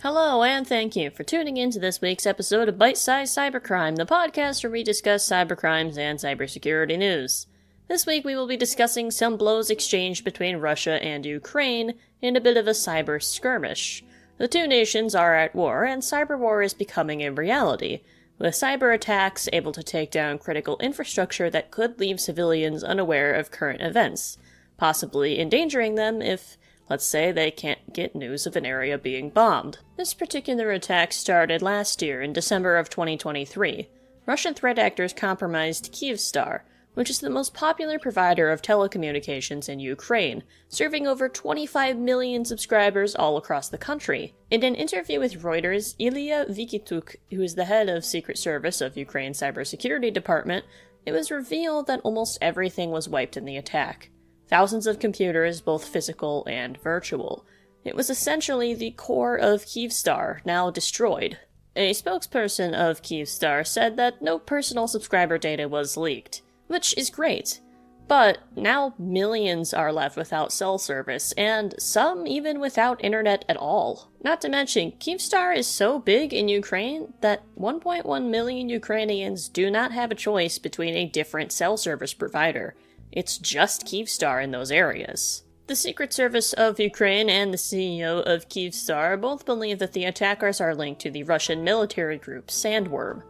Hello, and thank you for tuning in to this week's episode of Bite-Sized Cybercrime, the podcast where we discuss cybercrimes and cybersecurity news. This week we will be discussing some blows exchanged between Russia and Ukraine in a bit of a cyber skirmish. The two nations are at war, and cyber war is becoming a reality, with cyber attacks able to take down critical infrastructure that could leave civilians unaware of current events, possibly endangering them if, let's say, they can't get news of an area being bombed. This particular attack started last year in December of 2023. Russian threat actors compromised Kyivstar, which is the most popular provider of telecommunications in Ukraine, serving over 25 million subscribers all across the country. In an interview with Reuters, Ilya Vikituk, who is the head of Secret Service of Ukraine's cybersecurity department, it was revealed that almost everything was wiped in the attack. Thousands of computers, both physical and virtual. It was essentially the core of Kyivstar, now destroyed. A spokesperson of Kyivstar said that no personal subscriber data was leaked, which is great. But now millions are left without cell service, and some even without internet at all. Not to mention, Kyivstar is so big in Ukraine that 1.1 million Ukrainians do not have a choice between a different cell service provider. It's just Kyivstar in those areas. The Secret Service of Ukraine and the CEO of Kyivstar both believe that the attackers are linked to the Russian military group Sandworm,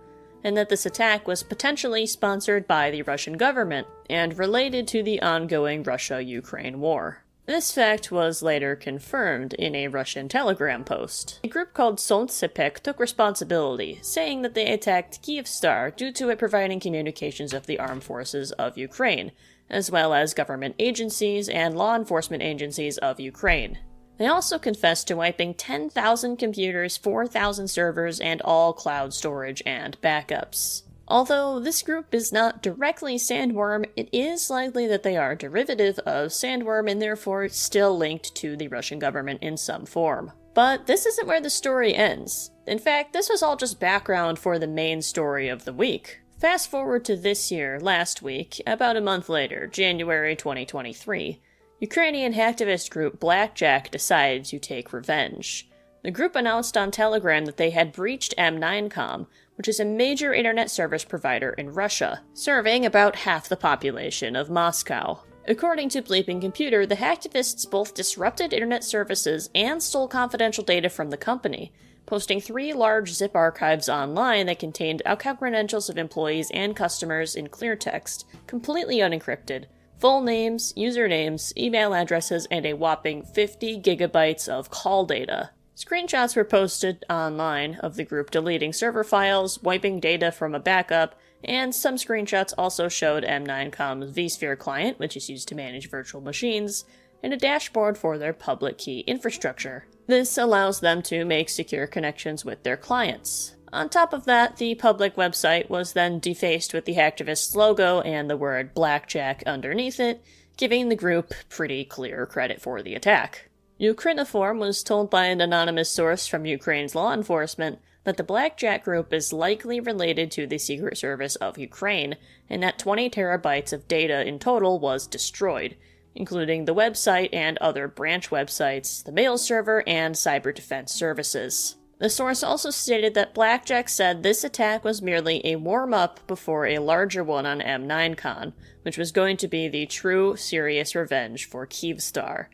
and that this attack was potentially sponsored by the Russian government and related to the ongoing Russia-Ukraine war. This fact was later confirmed in a Russian Telegram post. A group called Solntsepek took responsibility, saying that they attacked Kyivstar due to it providing communications of the armed forces of Ukraine, as well as government agencies and law enforcement agencies of Ukraine. They also confessed to wiping 10,000 computers, 4,000 servers, and all cloud storage and backups. Although this group is not directly Sandworm, it is likely that they are a derivative of Sandworm and therefore still linked to the Russian government in some form. But this isn't where the story ends. In fact, this was all just background for the main story of the week. Fast forward to this year, last week, about a month later, January 2023, Ukrainian hacktivist group Blackjack decided to take revenge. The group announced on Telegram that they had breached M9Com, which is a major internet service provider in Russia, serving about half the population of Moscow. According to Bleeping Computer, the hacktivists both disrupted internet services and stole confidential data from the company, posting 3 large zip archives online that contained account credentials of employees and customers in clear text, completely unencrypted, full names, usernames, email addresses, and a whopping 50 gigabytes of call data. Screenshots were posted online of the group deleting server files, wiping data from a backup, and some screenshots also showed M9com's vSphere client, which is used to manage virtual machines, and a dashboard for their public key infrastructure. This allows them to make secure connections with their clients. On top of that, the public website was then defaced with the hacktivist's logo and the word Blackjack underneath it, giving the group pretty clear credit for the attack. Ukrainiform was told by an anonymous source from Ukraine's law enforcement that the Blackjack group is likely related to the Secret Service of Ukraine, and that 20 terabytes of data in total was destroyed, including the website and other branch websites, the mail server, and cyber defense services. The source also stated that Blackjack said this attack was merely a warm-up before a larger one on M9Con, which was going to be the true, serious revenge for Kyivstar.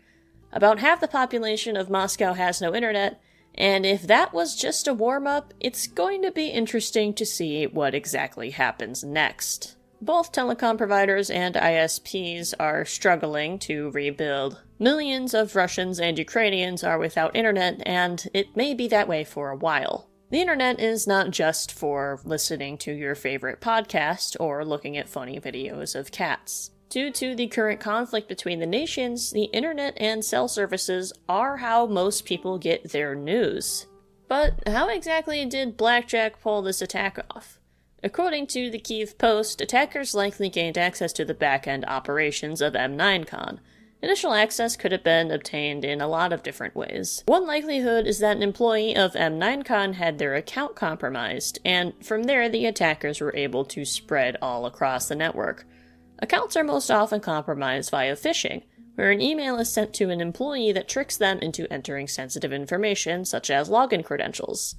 About half the population of Moscow has no internet, and if that was just a warm-up, it's going to be interesting to see what exactly happens next. Both telecom providers and ISPs are struggling to rebuild. Millions of Russians and Ukrainians are without internet, and it may be that way for a while. The internet is not just for listening to your favorite podcast or looking at funny videos of cats. Due to the current conflict between the nations, the internet and cell services are how most people get their news. But how exactly did Blackjack pull this attack off? According to the Kyiv Post, attackers likely gained access to the back-end operations of M9Con. Initial access could have been obtained in a lot of different ways. One likelihood is that an employee of M9Con had their account compromised, and from there the attackers were able to spread all across the network. Accounts are most often compromised via phishing, where an email is sent to an employee that tricks them into entering sensitive information, such as login credentials.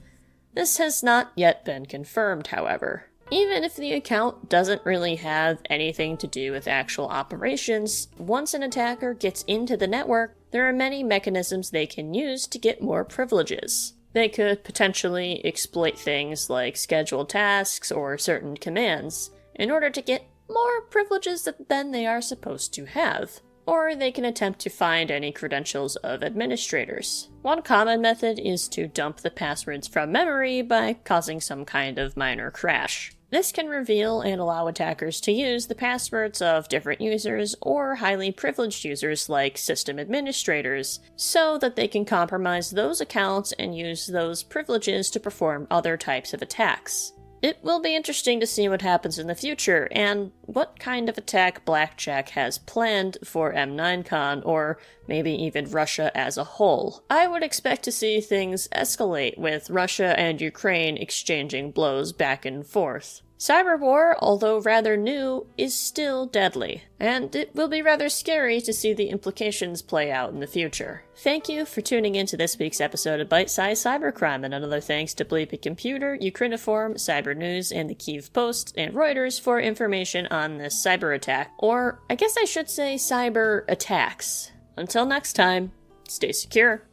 This has not yet been confirmed, however. Even if the account doesn't really have anything to do with actual operations, once an attacker gets into the network, there are many mechanisms they can use to get more privileges. They could potentially exploit things like scheduled tasks or certain commands in order to get more privileges than they are supposed to have. Or they can attempt to find any credentials of administrators. One common method is to dump the passwords from memory by causing some kind of minor crash. This can reveal and allow attackers to use the passwords of different users or highly privileged users like system administrators, so that they can compromise those accounts and use those privileges to perform other types of attacks. It will be interesting to see what happens in the future, and what kind of attack Blackjack has planned for M9Con, or maybe even Russia as a whole. I would expect to see things escalate, with Russia and Ukraine exchanging blows back and forth. Cyber war, although rather new, is still deadly, and it will be rather scary to see the implications play out in the future. Thank you for tuning in to this week's episode of Bite Size Cybercrime, and another thanks to Bleepy Computer, Ukrainiform, Cyber News, and the Kyiv Post, and Reuters for information on this cyber attack, or I guess I should say cyber attacks. Until next time, stay secure.